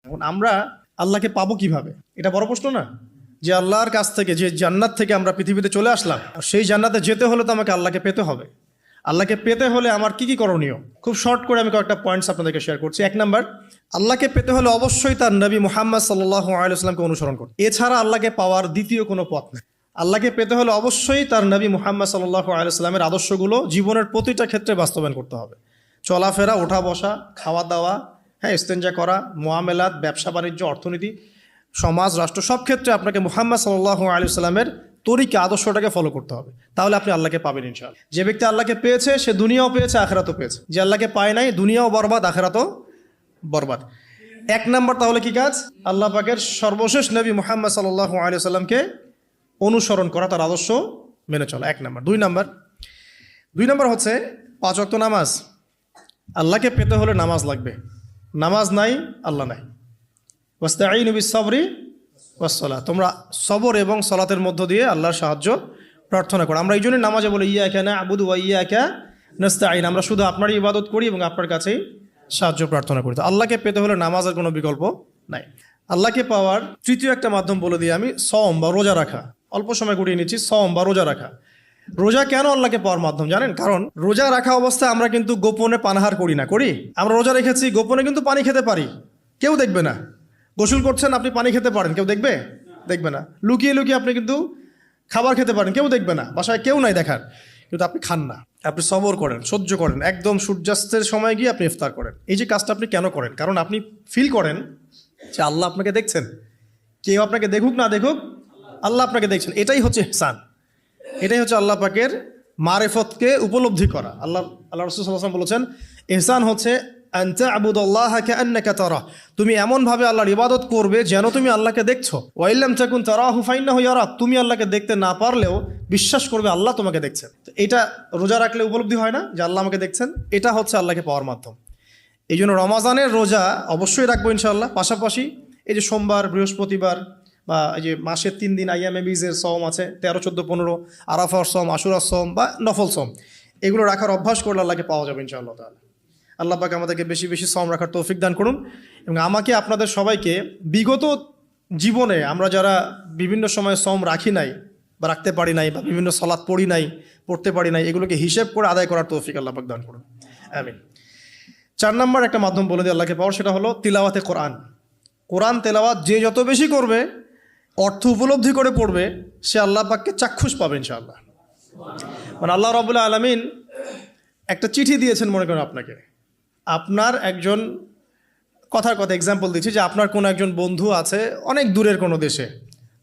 এখন আমরা আল্লাহকে পাবো কিভাবে, এটা বড় প্রশ্ন না? যে আল্লাহর কাছ থেকে, যে জান্নাত থেকে আমরা পৃথিবীতে চলে আসলাম, সেই জান্নাতে যেতে হলে তো আমাকে আল্লাহকে পেতে হবে। আল্লাহকে পেতে হলে আমার কি কি করণীয়, খুব শর্ট করে আমি কয়েকটা পয়েন্টস আপনাদেরকে শেয়ার করছি। 1 নাম্বার, আল্লাহকে পেতে হলে অবশ্যই তার নবী মুহাম্মদ সাল্লাল্লাহু আলাইহি ওয়াসাল্লামকে অনুসরণ করতে। এছাড়া আল্লাহকে পাওয়ার দ্বিতীয় কোনো পথ নেই। আল্লাহকে পেতে হলে অবশ্যই তার নবী মুহাম্মদ সাল্লাল্লাহু আলাইহি ওয়াসাল্লামের আদর্শগুলো জীবনের প্রতিটা ক্ষেত্রে বাস্তবায়ন করতে হবে। চলাফেরা, ওঠা বসা, খাওয়া দাওয়া, ইস্তেঞ্জা করা, মুআমেলাত, ব্যবসা বাণিজ্য, অর্থনীতি, সমাজ, রাষ্ট্র, সব ক্ষেত্রে আপনাকে মুহাম্মদ সাল্লাল্লাহু আলাইহি ওয়াসাল্লামের তরিকা, আদর্শটাকে ফলো করতে হবে। তাহলে আপনি আল্লাহকে পাবেন ইনশাআল্লাহ। যে ব্যক্তি আল্লাহকে পেয়েছে সে দুনিয়াও পেয়েছে, আখিরাতও পেয়েছে। যে আল্লাহকে পায় নাই, দুনিয়াও বরবাদ, আখিরাতও বরবাদ। 1 নাম্বার তাহলে কি কাজ? আল্লাহ পাকের সর্বশেষ নবী মুহাম্মদ সাল্লাল্লাহু আলাইহি ওয়াসাল্লামকে অনুসরণ করা, তার আদর্শ মেনে চলা, 1 নাম্বার। 2 নাম্বার হচ্ছে 5 ওয়াক্ত নামাজ। আল্লাহকে পেতে হলে নামাজ লাগবে। নামাজ নাই, আল্লাহ নাই। ওয়াস্তাঈনু বিস-সাবরি ওয়াস-সালাহ, তোমরা সবর এবং সালাতের মধ্য দিয়ে আল্লাহর সাহায্য প্রার্থনা করো। আমরা এই জন্যই নামাজে বলি ইয়াকা না'বুদু ওয়া ইয়াকা নাস্তাঈন, আমরা শুধু আপনারই ইবাদত করি এবং আপনার কাছেই সাহায্য প্রার্থনা করি। তো আল্লাহকে পেতে হলে নামাজের কোনো বিকল্প নাই। আল্লাহকে পাওয়ার তৃতীয় একটা মাধ্যম বলে দিই আমি, সওম বা রোজা রাখা। অল্প সময় গুটিয়ে নিচ্ছি, সওম বা রোজা রাখা। রোজা কেন আল্লাহকে পাওয়ার মাধ্যম জানেন? কারণ রোজা রাখা অবস্থায় আমরা কিন্তু গোপনে পানাহার করি না, করি? আমরা রোজা রেখেছি, গোপনে কিন্তু পানি খেতে পারি, কেউ দেখবে না। গোসল করছেন, আপনি পানি খেতে পারেন, কেউ দেখবে? দেখবে না। লুকিয়ে লুকিয়ে আপনি কিন্তু খাবার খেতে পারেন, কেউ দেখবে না, বাসায় কেউ নাই দেখার, কিন্তু আপনি খান না। আপনি সবর করেন, সহ্য করেন, একদম সূর্যাস্তের সময় গিয়ে আপনি ইফতার করেন। এই যে কাজটা আপনি কেন করেন? কারণ আপনি ফিল করেন যে আল্লাহ আপনাকে দেখছেন। কেউ আপনাকে দেখুক না দেখুক, আল্লাহ আপনাকে দেখছেন। এটাই হচ্ছে ইহসান, এটাই হচ্ছে আল্লাহ পাকের মারিফতকে উপলব্ধি করা। আল্লাহ রাসূল সাল্লাল্লাহু আলাইহি ওয়াসাল্লাম বলেছেন, ইহসান হচ্ছে আন তা'বুদাল্লাহা কাআন্নাকা তারাহ, তুমি এমনভাবে আল্লাহর ইবাদত করবে যেন তুমি আল্লাহকে দেখছো। ওয়া ইল্লাম তাকুন তারাহু ফাইন্নাহু ইয়ারাক, তুমি আল্লাহকে দেখতে না পারলেও বিশ্বাস করবে আল্লাহ তোমাকে দেখছেন। তো এটা রোজা রাখলে উপলব্ধি হয় না যে আল্লাহ আমাকে দেখছেন? এটা হচ্ছে আল্লাহকে পাওয়ার মাধ্যম। এই জন্য রমাজানের রোজা অবশ্যই রাখবো ইনশাআল্লাহ। পাশাপাশি এই যে সোমবার, বৃহস্পতিবার বা এই যে মাসের 3 দিন আইয়ামে বীজের সওম আছে, 13, 14, 15, আরাফার সওম, আশুরার সওম বা নফল সওম, এগুলো রাখার অভ্যাস করলে আল্লাহকে পাওয়া যাবে ইনশাআল্লাহ তাআলা। আল্লাহ পাক আমাদেরকে বেশি বেশি সওম রাখার তৌফিক দান করুন। এবং আমাকে, আপনাদের সবাইকে বিগত জীবনে আমরা যারা বিভিন্ন সময় সওম রাখি নাই বা রাখতে পারি নাই, বা বিভিন্ন সালাত পড়ি নাই, পড়তে পারি নাই, এগুলোকে হিসেব করে আদায় করার তৌফিক আল্লাহ পাক দান করুন, আমিন। 4 নাম্বার একটা মাধ্যম বলে দিই আল্লাহকে পাওয়ার, সেটা হলো তিলাওয়াতে কোরআন। কোরআন তেলাওয়াত যে যত বেশি করবে, অর্থ উপলব্ধি করে পড়বে, সে আল্লাহ পাককে চাক্ষুষ পাবে ইনশাআল্লাহ। মানে আল্লাহ রাব্বুল আলামিন একটা চিঠি দিয়েছেন, মনে করেন আপনাকে, আপনার একজন, কথার কথা এক্সাম্পল দিচ্ছি, যে আপনার কোনো একজন বন্ধু আছে অনেক দূরের কোনো দেশে,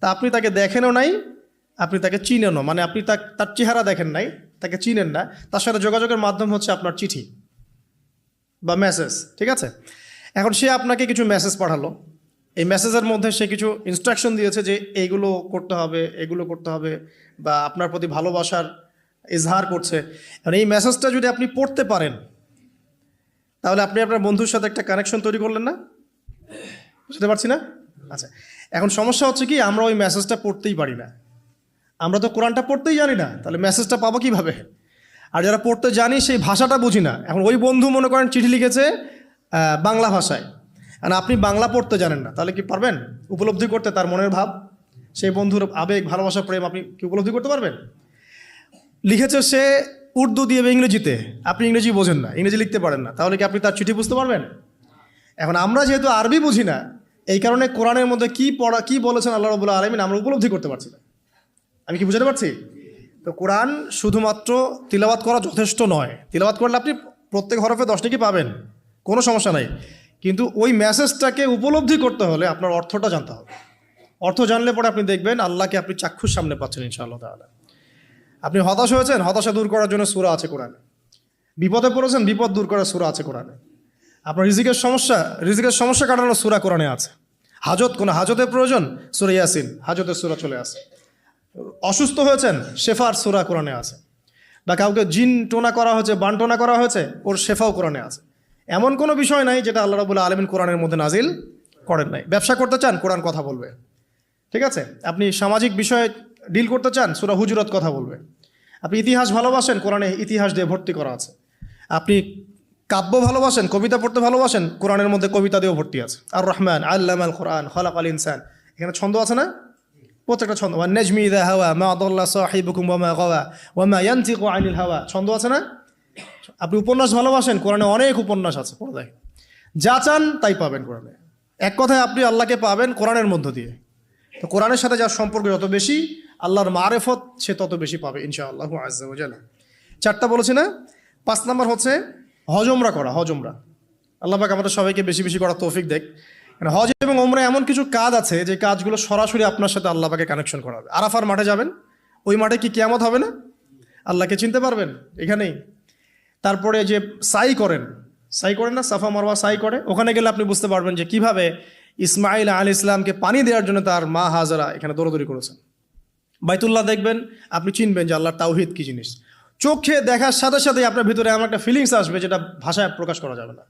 তা আপনি তাকে দেখেনও নাই, আপনি তাকে চিনেনও, মানে আপনি তার চেহারা দেখেন নাই, তাকে চিনেন না, তার সাথে যোগাযোগের মাধ্যম হচ্ছে আপনার চিঠি বা মেসেজ, ঠিক আছে? এখন সে আপনাকে কিছু মেসেজ পাঠালো, এই মেসেজের মধ্যে সে কিছু ইনস্ট্রাকশন দিয়েছে যে এইগুলো করতে হবে, এগুলো করতে হবে, বা আপনার প্রতি ভালোবাসার ইজহার করছে। এখন এই মেসেজটা যদি আপনি পড়তে পারেন, তাহলে আপনি আপনার বন্ধুর সাথে একটা কানেকশন তৈরি করলেন না? বুঝতে পারছি না? আচ্ছা, এখন সমস্যা হচ্ছে কি, আমরা ওই মেসেজটা পড়তেই পারি না। আমরা তো কোরআনটা পড়তেই জানি না, তাহলে মেসেজটা পাবো কীভাবে? আর যারা পড়তে জানি সেই ভাষাটা বুঝি না। এখন ওই বন্ধু মনে করেন চিঠি লিখেছে বাংলা ভাষায়, আর আপনি বাংলা পড়তে জানেন না, তাহলে কি পারবেন উপলব্ধি করতে তার মনের ভাব, সেই বন্ধুর আবেগ, ভালোবাসা, প্রেম আপনি কি উপলব্ধি করতে পারবেন? লিখেছে সে উর্দু দিয়ে বা ইংরেজিতে, আপনি ইংরেজি বোঝেন না, ইংরেজি লিখতে পারেন না, তাহলে কি আপনি তার চিঠি বুঝতে পারবেন? এখন আমরা যেহেতু আরবি বুঝি না, এই কারণে কোরআনের মধ্যে কি বলেছেন আল্লাহ রাব্বুল আলামিন আমরা উপলব্ধি করতে পারছি না। আমি কি বুঝাতে পারছি? তো কোরআন শুধুমাত্র তিলাওয়াত করা যথেষ্ট নয়। তিলাওয়াত করলে আপনি প্রত্যেক হরফে 10 নেকি পাবেন, কোনো সমস্যা নাই, কিন্তু ওই মেসেজটাকে উপলব্ধি করতে হলে আপনার অর্থটা জানতে হবে। অর্থ জানলে পরে আপনি দেখবেন আল্লাহকে আপনি চাক্ষুষ সামনে পাচ্ছেন ইনশাআল্লাহ তাআলা। আপনি হতাশ হয়েছেন, হতাশা দূর করার জন্য সূরা আছে কোরআনে। বিপদে পড়েছেন, বিপদ দূর করার সূরা আছে কোরআনে। আপনার রিজিকের সমস্যা কাটানোর সূরা কোরআনে আছে। কোনো হাজতের প্রয়োজন, সূরা ইয়াসিন, হাজতের সূরা চলে আসে। অসুস্থ হয়েছেন, শেফার সূরা কোরআনে আছে। বা কাউকে জিন টোনা করা হয়েছে, বান টোনা করা হয়েছে, ওর শেফাও কোরআনে আছে। এমন কোনো বিষয় নাই যেটা আল্লাহ রাব্বুল আলামিন কোরআনের মধ্যে নাজিল করেন নাই। ব্যবসা করতে চান, কোরআন কথা বলবে, ঠিক আছে? আপনি সামাজিক বিষয়ে ডিল করতে চান, সূরা হুজুরাত কথা বলবে। আপনি ইতিহাস ভালোবাসেন, কোরআনে ইতিহাস দিয়ে ভর্তি করা আছে। আপনি কাব্য ভালোবাসেন, কবিতা পড়তে ভালোবাসেন, কোরআনের মধ্যে কবিতা দিয়েও ভর্তি আছে। আর রহমান আল্লামাল কোরআন খালাকাল ইনসান, এখানে ছন্দ আছে না? প্রত্যেকটা ছন্দ, ওয়ান নাজমি ইযা হাওয়া মা দাল্লা সাহিবুকুম ওয়া মা গাওয়া ওয়া মা ইয়ানতিকু আনিল হাওয়া, ছন্দ আছে না? আপনি উপন্যাস ভালোবাসেন, কোরআনে অনেক উপন্যাস আছে, পড়ে দেখেন, যা চান তাই পাবেন কোরআনে। এক কথায় আপনি আল্লাহকে পাবেন কোরআনের মধ্য দিয়ে। তো কোরআনের সাথে যার সম্পর্ক যত বেশি, আল্লাহর মারেফত সে তত বেশি পাবে ইনশাআল্লাহু আজ্জা ওয়া জাল্লা। 4টা বলেছি না? 5 নম্বর হচ্ছে হজ ওমরা করা। হজ ওমরা আল্লাহ পাক আমাদের সবাইকে বেশি বেশি করার তৌফিক দেখ। হজ এবং ওমরা এমন কিছু কাজ আছে যে কাজগুলো সরাসরি আপনার সাথে আল্লাহ পাকে কানেকশন করাবে। আরাফার মাঠে যাবেন, ওই মাঠে কি কিয়ামত হবে না? আল্লাহকে চিনতে পারবেন এখানেই। তারপরে যে সাই করেন না, সাফা মারওয়া সাই করে, ওখানে গেলে আপনি বুঝতে পারবেন যে কিভাবে ইসমাইল আলাইহিস সালামকে পানি দেওয়ার জন্য তার মা হাজারা এখানে দৌড়দৌড়ি করেছেন। বাইতুল্লাহ দেখবেন, আপনি চিনবেন যে আল্লাহর তাওহীদ কি জিনিস। চোখে দেখার সাথে সাথেই আপনার ভিতরে এমন একটা ফিলিংস আসবে যেটা ভাষায় প্রকাশ করা যাবে না।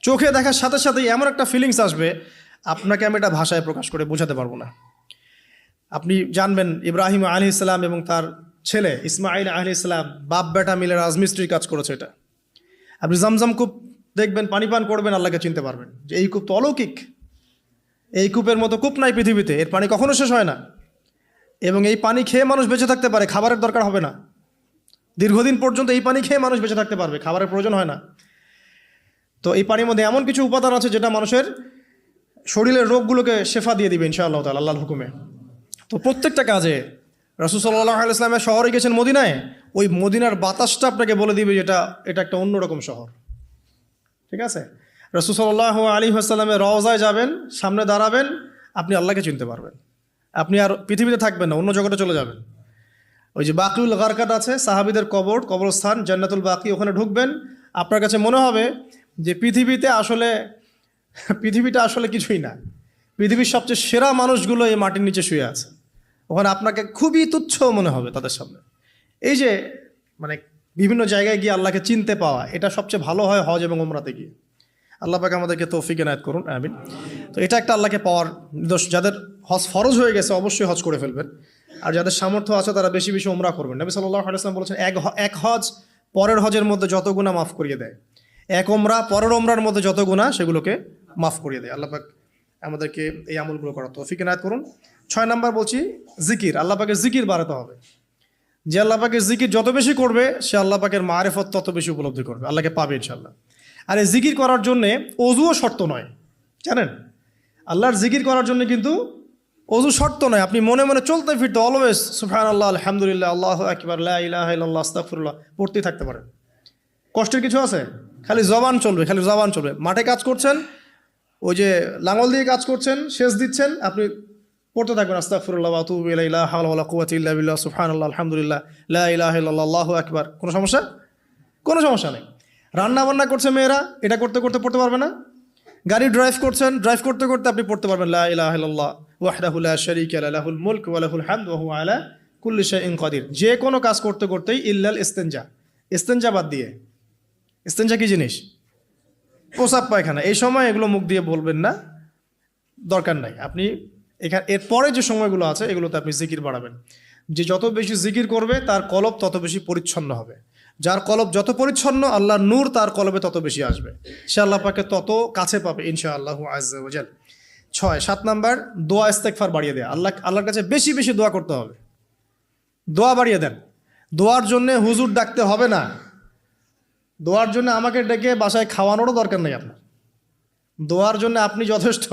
চোখে দেখার সাথে সাথেই এমন একটা ফিলিংস আসবে, আপনাকে আমি এটা ভাষায় প্রকাশ করে বোঝাতে পারবো না। আপনি জানবেন ইব্রাহিম আলাইহিস সালাম এবং তার ছেলে ইসমাইল আলাইহিস সালাম বাপ বেটা মিলে রাজমিস্ত্রির কাজ করেছে। এটা আপনি জামজাম কূপ দেখবেন, পানি পান করবেন, আল্লাহকে চিনতে পারবেন যে এই কূপ তো অলৌকিক, এই কূপের মতো কূপ নাই পৃথিবীতে, এর পানি কখনো শেষ হয় না, এবং এই পানি খেয়ে মানুষ বেঁচে থাকতে পারে, খাবারের দরকার হবে না, দীর্ঘদিন পর্যন্ত এই পানি খেয়ে মানুষ বেঁচে থাকতে পারবে, খাবারের প্রয়োজন হয় না। তো এই পানির মধ্যে এমন কিছু উপাদান আছে যেটা মানুষের শরীরের রোগগুলোকে শেফা দিয়ে দিবে ইনশাআল্লাহ তাআলা আল্লাহর হুকুমে। তো প্রত্যেকটা কাজে রাসূল সাল্লাল্লাহু আলাইহি ওয়াসাল্লাম শহরে গেছেন মদিনায়, ওই মদিনার বাতাসটা আপনাকে বলে দিবে যেটা এটা একটা অন্যরকম শহর। ঠিক আছে? রাসূল সাল্লাল্লাহু আলাইহি ওয়াসাল্লামের রওজায় যাবেন, সামনে দাঁড়াবেন, আপনি আল্লাহকে চিনতে পারবেন। আপনি আর পৃথিবীতে থাকবেন না, অন্য জগতে চলে যাবেন। ওই যে বাকিউল গারকাত আছে, সাহাবীদের কবরস্থান জান্নাতুল বাকি, ওখানে ঢুকবেন, আপনার কাছে মনে হবে যে পৃথিবীটা আসলে কিছুই না, পৃথিবীর সবচেয়ে সেরা মানুষগুলো এই মাটির নিচে শুয়ে আছে। ওখানে আপনাকে খুবই তুচ্ছ মনে হবে তাদের সামনে। এই যে মানে বিভিন্ন জায়গায় গিয়ে আল্লাহকে চিনতে পাওয়া, এটা সবচেয়ে ভালো হয় হজ এবং উমরাতে গিয়ে। আল্লাহ পাক আমাদেরকে তৌফিক এনায়েত করুন, আমিন। তো এটা একটা আল্লাহকে পাওয়ার নিদর্শন। যাদের হজ ফরজ হয়ে গেছে অবশ্যই হজ করে ফেলবেন, আর যাদের সামর্থ্য আছে তারা বেশি বেশি উমরা করবেন। নবী সাল্লাল্লাহু আলাইহি ওয়াসাল্লাম বলেছেন, এক হজ পরের হজের মধ্যে যত গুনাহ মাফ করিয়ে দেয়, এক উমরা পরের উমরার মধ্যে যত গুনাহ সেগুলোকে মাফ করিয়ে দেয়। আল্লাহ পাক আমাদেরকে এই আমলগুলো করার তৌফিক এনায়েত করুন। 6 নম্বর বলছি জিকির। আল্লাহ পাকের জিকির বাড়াতে হবে। যে আল্লাহ পাকের জিকির যত বেশি করবে, সে আল্লাহ পাকের মারিফত তত বেশি উপলব্ধি করবে, আল্লাহকে পাবে ইনশাআল্লাহ। আর এই জিকির করার জন্যে অজুও শর্ত নয়, জানেন? আল্লাহর জিকির করার জন্য কিন্তু অজু শর্ত নয়। আপনি মনে মনে চলতে ফিরতে অলওয়েজ সুবহানাল্লাহ, আলহামদুলিল্লাহ, আল্লাহু আকবার, লা ইলাহা ইল্লাল্লাহ, আস্তাগফিরুল্লাহ পড়তেই থাকতে পারেন। কষ্টের কিছু আছে? খালি জবান চলবে। মাঠে কাজ করছেন, ওই যে লাঙল দিয়ে কাজ করছেন, সেচ দিচ্ছেন, আপনি পড়তে থাকবেন আস্তাগফিরুল্লাহ ওয়া আতুবু ইলাইহি, লা হাওলা ওয়ালা কুওয়াতা ইল্লা বিল্লাহ, সুবহানাল্লাহ, আলহামদুলিল্লাহ, লা ইলাহা ইল্লাল্লাহ, আল্লাহু আকবার। কোনো সমস্যা নেই। রান্না বান্না করছে মেয়েরা, এটা করতে করতে পড়তে পারবে না? গাড়ি ড্রাইভ করতে করতে আপনি পড়তে পারবেন লা ইলাহা ইল্লাল্লাহ ওয়াহদাহু লা শারীকা লাহু, লাহুল মুলকু ওয়া লাহুল হামদু ওয়া হুয়া আলা কুল্লি শাইইন কাদির। যে কোনো কাজ করতে করতেই ইল্লাল ইস্তেনজা বাদ দিয়ে। ইস্তেনজা কি জিনিস? প্রসাব পায়খানা। এই সময় এগুলো মুখ দিয়ে বলবেন না, দরকার নাই। আপনি এরপরে যে সময়গুলো আছে এগুলোতে আপনি জিকির বাড়াবেন। যে যত বেশি জিকির করবে তার কলব তত বেশি পরিচ্ছন্ন হবে। যার কলব যত পরিচ্ছন্ন, আল্লাহর নূর তার কলবে তত বেশি আসবে, সে আল্লাহ পাকে তত কাছে পাবে ইনশাআল্লাহু আজ্জা ওয়া জাল। 7 নাম্বার দোয়া ইস্তেগফার বাড়িয়ে দেয়া। আল্লাহর কাছে বেশি বেশি দোয়া করতে হবে। দোয়া বাড়িয়ে দেন। দোয়ার জন্য হুজুর ডাকতে হবে না, দোয়ার জন্য আমাকে ডেকে বাসায় খাওয়ানোরও দরকার নেই আপনার। দোয়ার জন্য আপনি যথেষ্ট।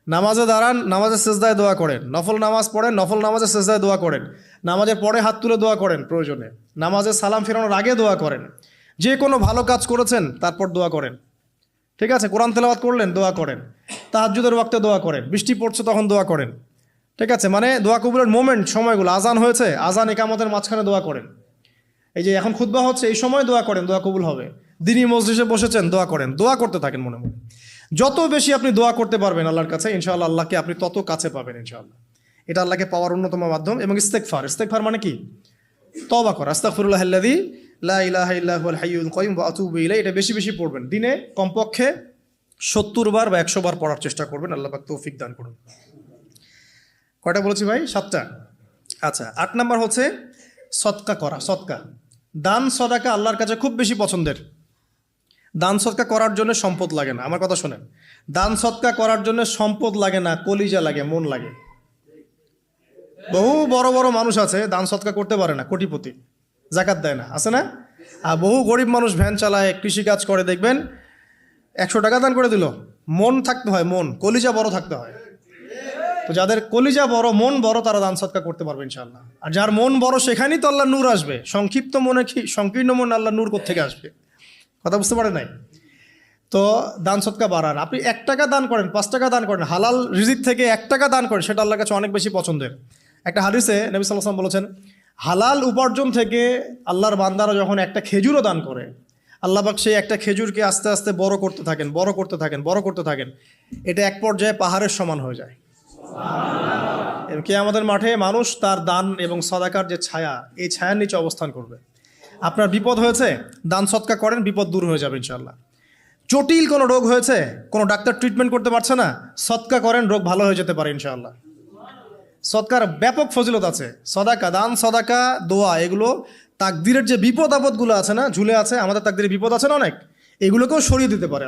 নামাজে দাঁড়ান, নামাজের সেজদায় দোয়া করেন, নফল নামাজ পড়েন, নফল নামাজের সেজদায় দোয়া করেন, নামাজের পরে হাত তুলে দোয়া করেন প্রয়োজনে, নামাজে সালাম ফেরানোর আগে দোয়া করেন, যে কোনো ভালো কাজ করেছেন তারপর দোয়া করেন। ঠিক আছে? কোরআন তেলাওয়াত করলেন, দোয়া করেন, তাহাজ্জুদের ওয়াক্তে দোয়া করেন, বৃষ্টি পড়ছে তখন দোয়া করেন। ঠিক আছে? মানে দোয়া কবুলের মোমেন্ট, সময়গুলো, আজান হয়েছে, আজান ইকামতের মাঝখানে দোয়া করেন। এই যে এখন খুতবা হচ্ছে, এই সময় দোয়া করেন, দোয়া কবুল হবে। দিনই মজলিসে বসেছেন, দোয়া করেন, দোয়া করতে থাকেন মনে মনে। যত বেশি আপনি দোয়া করতে পারবেন আল্লাহর কাছে, ইনশাআল্লাহ আল্লাহকে আপনি তত কাছে পাবেন ইনশাআল্লাহ। এটা আল্লাহকে পাওয়ার অন্যতম মাধ্যম। এবং ইস্তেগফার মানে কি? তওবা করা। আস্তাগফিরুল্লাহাল্লাযী লা ইলাহা ইল্লা হুয়াল হাইয়ুল কাইয়ুম ওয়া আতুবু ইলাইহি। এটা বেশি বেশি পড়বেন। দিনে কমপক্ষে 70 বার বা 100 বার পড়ার চেষ্টা করবেন। আল্লাহ পাক তৌফিক দান করুন। কয়টা বলেছি ভাই? 7টা। আচ্ছা, 8 নাম্বার হচ্ছে সদকা করা। সদকা, দান সদাকা আল্লাহর কাছে খুব বেশি পছন্দের। দান সৎকা করার জন্য সম্পদ লাগে না, আমার কথা শোনেন। দান সৎকা করার জন্য সম্পদ লাগে না, কলিজা লাগে, মন লাগে। বহু বড় বড় মানুষ আছে দান সৎকা করতে পারে না, কোটিপতি, জাকাত দেয় না, আছে না? আর বহু গরিব মানুষ ভ্যান চালায়, কৃষিকাজ করে, দেখবেন 100 টাকা দান করে দিল। মন থাকতে হয়, মন, কলিজা বড় থাকতে হয়। তো যাদের কলিজা বড়, মন বড়, তারা দান সৎকা করতে পারবে ইনশাআল্লাহ। আর যার মন বড়, সেখানেই তো আল্লাহ নূর আসবে। সংক্ষিপ্ত মনে কি, সংকীর্ণ মন আল্লাহ নূর কোত্থেকে আসবে? কথা বুঝতে পারে নাই? তো দান সৎকা বাড়ান। আপনি 1 টাকা দান করেন, 5 টাকা দান করেন, হালাল রিজিক থেকে 1 টাকা দান করেন, সেটা আল্লাহর কাছে অনেক বেশি পছন্দের। একটা হাদিসে নবী সাল্লাল্লাহু আলাইহি ওয়াসাল্লাম বলেছেন, হালাল উপার্জন থেকে আল্লাহর বান্দারা যখন একটা খেজুরও দান করে, আল্লাহ পাক সেই একটা খেজুরকে আস্তে আস্তে বড় করতে থাকেন, বড় করতে থাকেন, বড় করতে থাকেন। এটা এক পর্যায়ে পাহাড়ের সমান হয়ে যায়। কিয়ামতের মাঠে মানুষ তার দান এবং সদাকার যে ছায়া, এই ছায়ার নিচে অবস্থান করবে। আপনার বিপদ হয়েছে, দান সৎকা করেন, বিপদ দূর হয়ে যাবে ইনশাআল্লাহ। জটিল কোনো রোগ হয়েছে, কোনো ডাক্তার ট্রিটমেন্ট করতে পারছে না, সৎকা করেন, রোগ ভালো হয়ে যেতে পারে ইনশাআল্লাহ। সৎকার ব্যাপক ফজিলত আছে। সদাকা, দান সদাকা, দোয়া, এগুলো তাকদিরের যে বিপদ আপদগুলো আছে না, ঝুলে আছে, আমাদের তাকদিরে বিপদ আছে না অনেক, এগুলোকেও সরিয়ে দিতে পারে।